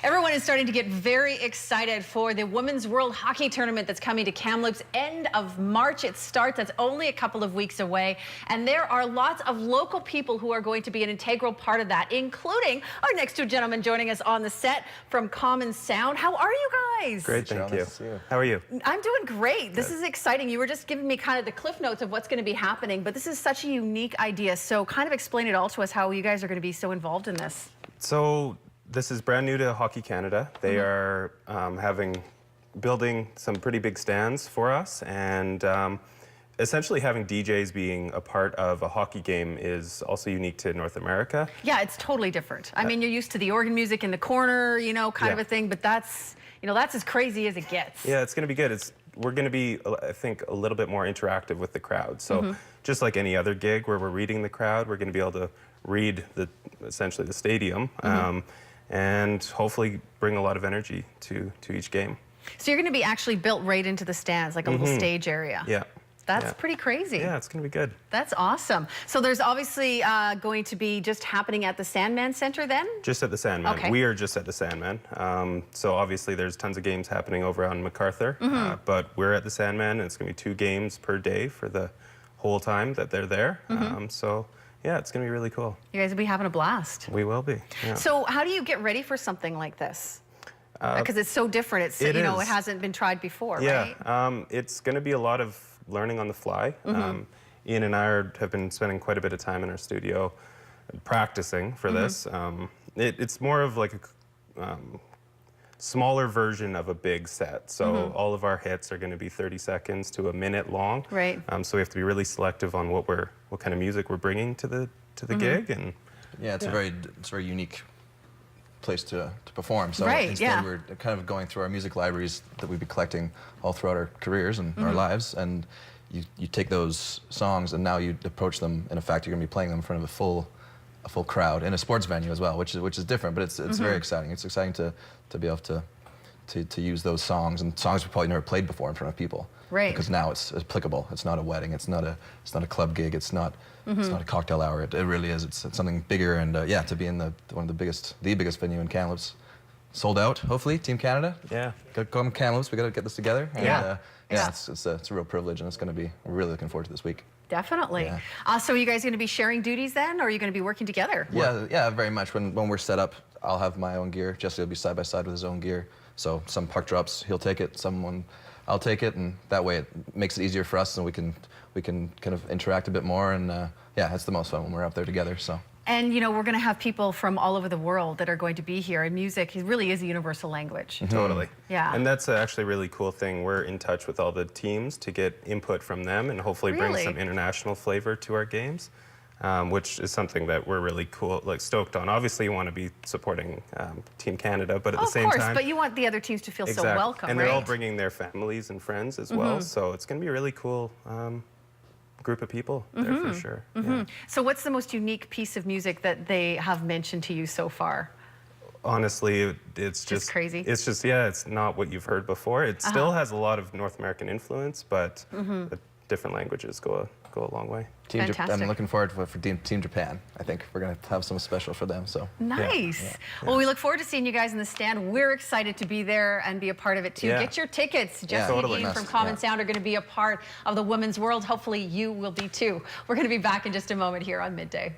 Everyone is starting to get very excited for the Women's World Hockey Tournament that's coming to Kamloops end of March. It starts. That's only a couple of weeks away. And there are lots of local people who are going to be an integral part of that, including our next two gentlemen joining us on the set from Common Sound. How are you guys? Great, thank you. How are you? I'm doing great. This is exciting. You were just giving me kind of the cliff notes of what's going to be happening, but this is such a unique idea. So kind of explain it all to us, how you guys are going to be so involved in this. So this is brand new to Hockey Canada. They are building some pretty big stands for us, and essentially having DJs being a part of a hockey game is also unique to North America. Yeah, it's totally different. I mean, you're used to the organ music in the corner, you know, kind of a thing, but that's, you know, that's as crazy as it gets. Yeah, it's going to be good. We're going to be, I think, a little bit more interactive with the crowd. So just like any other gig where we're reading the crowd, we're going to be able to read essentially the stadium, and hopefully bring a lot of energy to each game. So you're going to be actually built right into the stands, like a little stage area. Yeah. That's pretty crazy. Yeah, it's going to be good. That's awesome. So there's obviously going to be just happening at the Sandman Center then? Just at the Sandman. Okay. We are just at the Sandman. So obviously there's tons of games happening over on MacArthur, but we're at the Sandman, and it's going to be 2 games per day for the whole time that they're there. So yeah, it's going to be really cool. You guys will be having a blast. We will be, yeah. So how do you get ready for something like this? Because it's so different. It's, you know, it hasn't been tried before, right? Yeah, it's going to be a lot of learning on the fly. Ian and I have been spending quite a bit of time in our studio practicing for this. It's more of like a smaller version of a big set. So all of our hits are going to be 30 seconds to a minute long. Right. So we have to be really selective on what kind of music we're bringing to the gig. And yeah, it's a very unique place to perform. So instead we're kind of going through our music libraries that we've been collecting all throughout our careers and our lives, and you take those songs and now you approach them, in effect you're going to be playing them in front of a full crowd in a sports venue as well, which is different, but it's very exciting. It's exciting to be able to use those songs, and songs we've probably never played before, in front of people. Right. Because now it's applicable. It's not a wedding. It's not a club gig. It's not a cocktail hour. It really is. It's something bigger, and yeah, to be in one of the biggest venue in Kamloops, sold out. Hopefully, Team Canada. Yeah. Got to come Kamloops. We got to get this together. And, yeah. It's a real privilege, and it's going to be. We're really looking forward to this week. Definitely. Yeah. So are you guys going to be sharing duties then, or are you going to be working together? Yeah, very much. When we're set up, I'll have my own gear. Jesse will be side by side with his own gear. So some puck drops, he'll take it. I'll take it, and that way it makes it easier for us, and we can kind of interact a bit more. And yeah, it's the most fun when we're up there together. So. And you know, we're going to have people from all over the world that are going to be here, and music really is a universal language. Totally. Yeah. And that's actually a really cool thing. We're in touch with all the teams to get input from them, and hopefully bring some international flavor to our games, which is something that we're really stoked on. Obviously, you want to be supporting Team Canada, but at the same time, but you want the other teams to feel so welcome, and they're all bringing their families and friends as well. So it's going to be a really cool group of people there for sure. Yeah. So what's the most unique piece of music that they have mentioned to you so far? Honestly, it's just crazy. It's just, it's not what you've heard before. It still has a lot of North American influence, but the different languages go a long way. Fantastic. I'm looking forward for Team Japan. I think we're going to have something special for them. So nice. Yeah. Well, we look forward to seeing you guys in the stand. We're excited to be there and be a part of it too. Get your tickets. Jesse and Ian from Common Sound are going to be a part of the Women's World. Hopefully you will be too. We're going to be back in just a moment here on Midday.